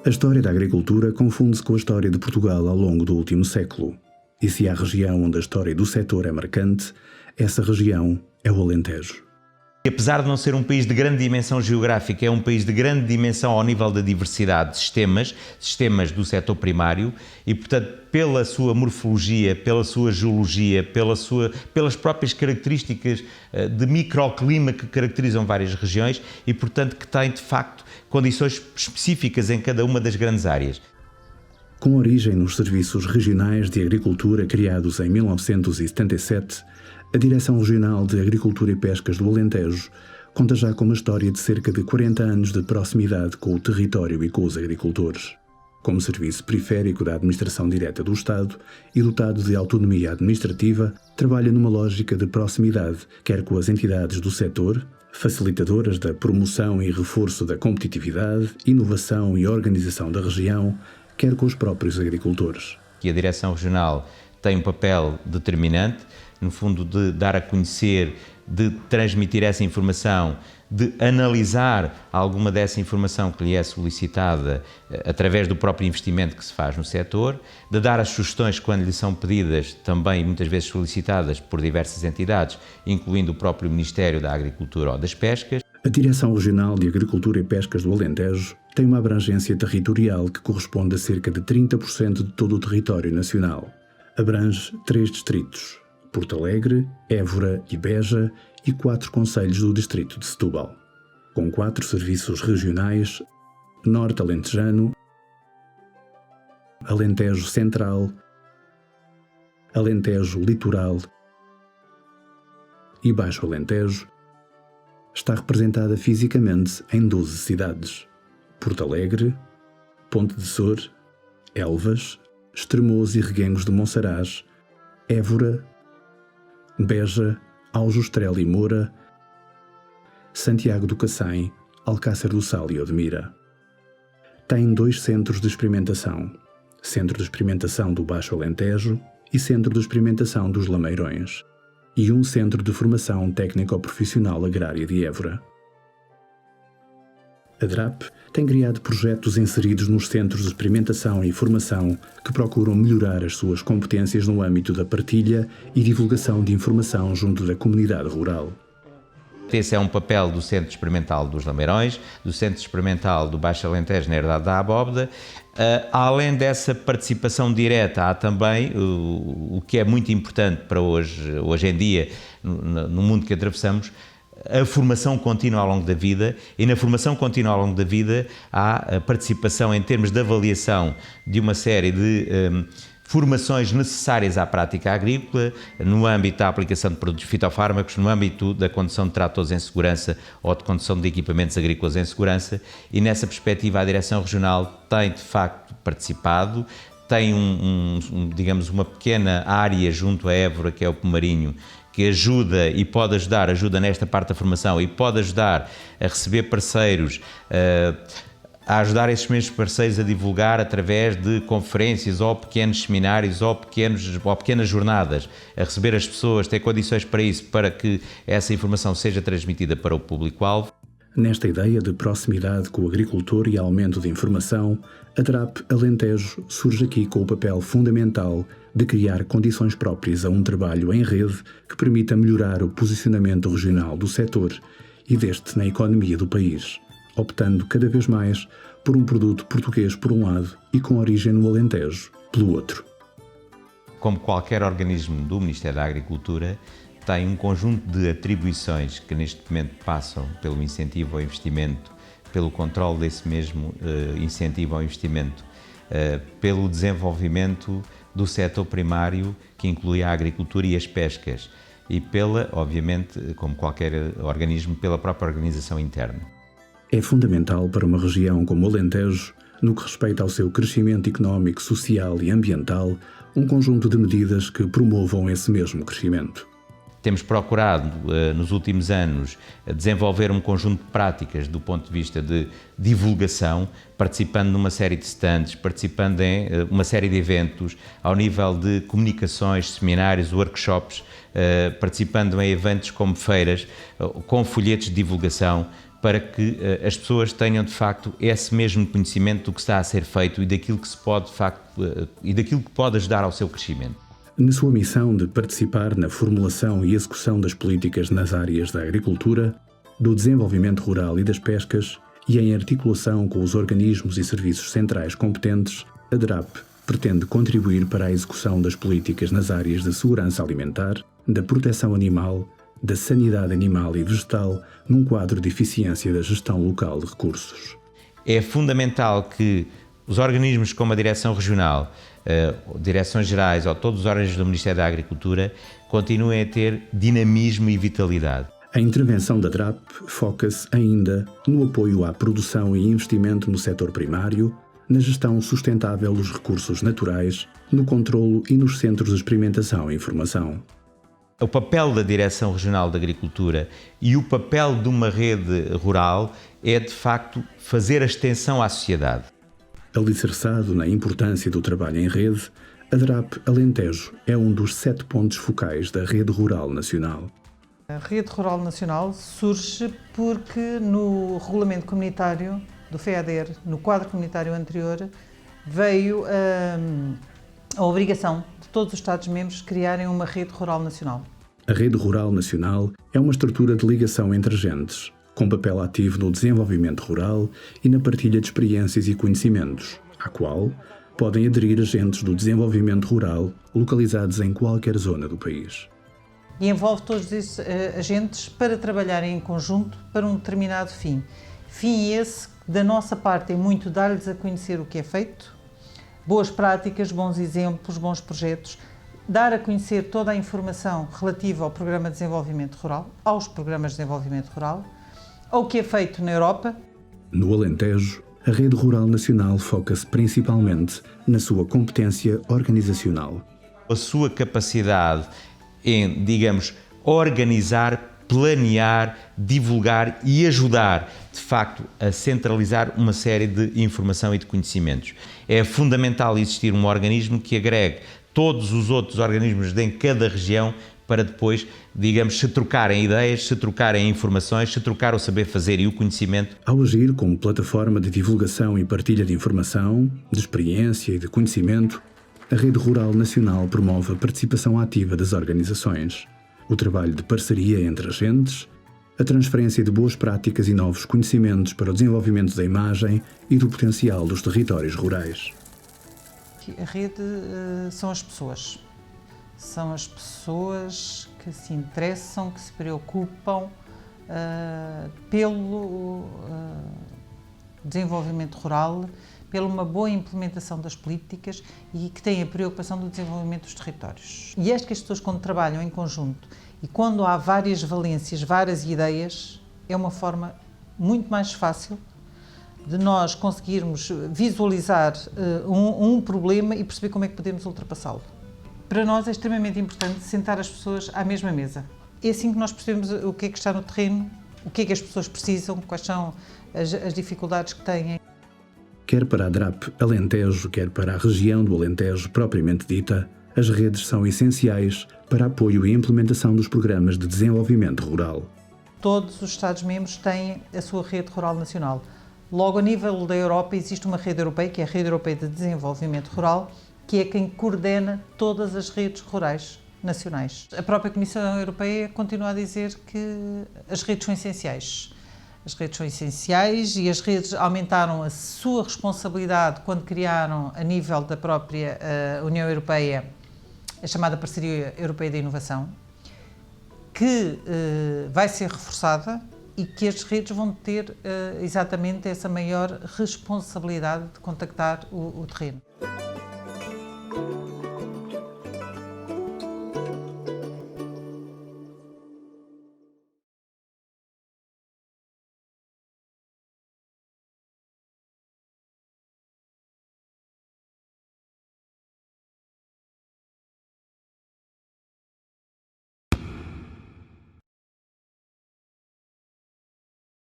A história da agricultura confunde-se com a história de Portugal ao longo do último século. E se há região onde a história do setor é marcante, essa região é o Alentejo. Apesar de não ser um país de grande dimensão geográfica, é um país de grande dimensão ao nível da diversidade de sistemas do setor primário e, portanto, pela sua morfologia, pela sua geologia, pelas próprias características de microclima que caracterizam várias regiões e, portanto, que tem, de facto, condições específicas em cada uma das grandes áreas. Com origem nos Serviços Regionais de Agricultura criados em 1977, a Direção Regional de Agricultura e Pescas do Alentejo conta já com uma história de cerca de 40 anos de proximidade com o território e com os agricultores. Como serviço periférico da Administração Direta do Estado e dotado de autonomia administrativa, trabalha numa lógica de proximidade, quer com as entidades do setor, facilitadoras da promoção e reforço da competitividade, inovação e organização da região, quer com os próprios agricultores. E a Direção Regional tem um papel determinante, no fundo de dar a conhecer, de transmitir essa informação, de analisar alguma dessa informação que lhe é solicitada através do próprio investimento que se faz no setor, de dar as sugestões quando lhe são pedidas, também muitas vezes solicitadas por diversas entidades, incluindo o próprio Ministério da Agricultura ou das Pescas. A Direção Regional de Agricultura e Pescas do Alentejo tem uma abrangência territorial que corresponde a cerca de 30% de todo o território nacional. Abrange 3 distritos: Porto Alegre, Évora e Beja, e 4 concelhos do distrito de Setúbal, com 4 serviços regionais: Norte Alentejano, Alentejo Central, Alentejo Litoral e Baixo Alentejo. Está representada fisicamente em 12 cidades: Porto Alegre, Ponte de Sor, Elvas, Estremoz e Reguengos de Monsaraz, Évora, Beja, Aljustrel e Moura, Santiago do Cacém, Alcácer do Sal e Odmira. Tem 2 centros de experimentação: Centro de Experimentação do Baixo Alentejo e Centro de Experimentação dos Lameirões, e um Centro de Formação Técnico-Profissional Agrária de Évora. A DRAP tem criado projetos inseridos nos centros de experimentação e formação que procuram melhorar as suas competências no âmbito da partilha e divulgação de informação junto da comunidade rural. Esse é um papel do Centro Experimental dos Lameirões, do Centro Experimental do Baixo Alentejo na Herdade da Abóbora. Além dessa participação direta, há também o que é muito importante para hoje em dia, no mundo que atravessamos, a formação contínua ao longo da vida, e na formação contínua ao longo da vida há a participação em termos de avaliação de uma série de formações necessárias à prática agrícola, no âmbito da aplicação de produtos fitofármacos, no âmbito da condução de tratores em segurança ou de condução de equipamentos agrícolas em segurança, e nessa perspectiva a Direção Regional tem de facto participado, tem digamos, uma pequena área junto a Évora, que é o Pomarinho, que ajuda nesta parte da formação e pode ajudar a receber parceiros, a ajudar esses mesmos parceiros a divulgar através de conferências ou pequenos seminários ou pequenas jornadas, a receber as pessoas, ter condições para isso, para que essa informação seja transmitida para o público-alvo. Nesta ideia de proximidade com o agricultor e aumento de informação, a DRAP Alentejo surge aqui com o papel fundamental de criar condições próprias a um trabalho em rede que permita melhorar o posicionamento regional do setor e deste na economia do país, optando cada vez mais por um produto português por um lado e com origem no Alentejo pelo outro. Como qualquer organismo do Ministério da Agricultura, tem um conjunto de atribuições que neste momento passam pelo incentivo ao investimento, pelo controle desse mesmo incentivo ao investimento, pelo desenvolvimento do setor primário, que inclui a agricultura e as pescas, e obviamente, como qualquer organismo, pela própria organização interna. É fundamental para uma região como o Alentejo, no que respeita ao seu crescimento económico, social e ambiental, um conjunto de medidas que promovam esse mesmo crescimento. Temos procurado, nos últimos anos, desenvolver um conjunto de práticas do ponto de vista de divulgação, participando numa série de stands, participando em uma série de eventos, ao nível de comunicações, seminários, workshops, participando em eventos como feiras, com folhetos de divulgação, para que as pessoas tenham de facto esse mesmo conhecimento do que está a ser feito e daquilo que se pode de facto e daquilo que pode ajudar ao seu crescimento. Na sua missão de participar na formulação e execução das políticas nas áreas da agricultura, do desenvolvimento rural e das pescas, e em articulação com os organismos e serviços centrais competentes, a DRAP pretende contribuir para a execução das políticas nas áreas da segurança alimentar, da proteção animal, da sanidade animal e vegetal, num quadro de eficiência da gestão local de recursos. É fundamental que os organismos como a Direção Regional, Direções Gerais ou todos os órgãos do Ministério da Agricultura continuem a ter dinamismo e vitalidade. A intervenção da DRAP foca-se ainda no apoio à produção e investimento no setor primário, na gestão sustentável dos recursos naturais, no controlo e nos centros de experimentação e informação. O papel da Direção Regional de Agricultura e o papel de uma rede rural é, de facto, fazer a extensão à sociedade. Alicerçado na importância do trabalho em rede, a DRAP Alentejo é um dos 7 pontos focais da Rede Rural Nacional. A Rede Rural Nacional surge porque no regulamento comunitário do FEADER, no quadro comunitário anterior, veio a obrigação de todos os Estados-membros criarem uma Rede Rural Nacional. A Rede Rural Nacional é uma estrutura de ligação entre agentes, com papel ativo no desenvolvimento rural e na partilha de experiências e conhecimentos, à qual podem aderir agentes do desenvolvimento rural localizados em qualquer zona do país. E envolve todos esses agentes para trabalharem em conjunto para um determinado fim. Fim esse, da nossa parte, é muito dar-lhes a conhecer o que é feito, boas práticas, bons exemplos, bons projetos, dar a conhecer toda a informação relativa ao Programa de Desenvolvimento Rural, aos Programas de Desenvolvimento Rural, ao que é feito na Europa. No Alentejo, a Rede Rural Nacional foca-se principalmente na sua competência organizacional. A sua capacidade em, digamos, organizar, planear, divulgar e ajudar, de facto, a centralizar uma série de informação e de conhecimentos. É fundamental existir um organismo que agregue todos os outros organismos de cada região para depois, digamos, se trocarem ideias, se trocarem informações, se trocar o saber fazer e o conhecimento. Ao agir como plataforma de divulgação e partilha de informação, de experiência e de conhecimento, a Rede Rural Nacional promove a participação ativa das organizações, o trabalho de parceria entre agentes, a transferência de boas práticas e novos conhecimentos para o desenvolvimento da imagem e do potencial dos territórios rurais. A rede são as pessoas. São as pessoas que se interessam, que se preocupam pelo desenvolvimento rural, pela uma boa implementação das políticas e que têm a preocupação do desenvolvimento dos territórios. E acho que as pessoas, quando trabalham em conjunto e quando há várias valências, várias ideias, é uma forma muito mais fácil de nós conseguirmos visualizar um problema e perceber como é que podemos ultrapassá-lo. Para nós é extremamente importante sentar as pessoas à mesma mesa. É assim que nós percebemos o que é que está no terreno, o que é que as pessoas precisam, quais são as dificuldades que têm. Quer para a DRAP Alentejo, quer para a região do Alentejo propriamente dita, as redes são essenciais para apoio e implementação dos programas de desenvolvimento rural. Todos os Estados-membros têm a sua rede rural nacional. Logo, a nível da Europa, existe uma rede europeia, que é a Rede Europeia de Desenvolvimento Rural, que é quem coordena todas as redes rurais nacionais. A própria Comissão Europeia continua a dizer que as redes são essenciais. As redes são essenciais e as redes aumentaram a sua responsabilidade quando criaram, a nível da própria União Europeia, a chamada Parceria Europeia de Inovação, que vai ser reforçada e que as redes vão ter exatamente essa maior responsabilidade de contactar o terreno.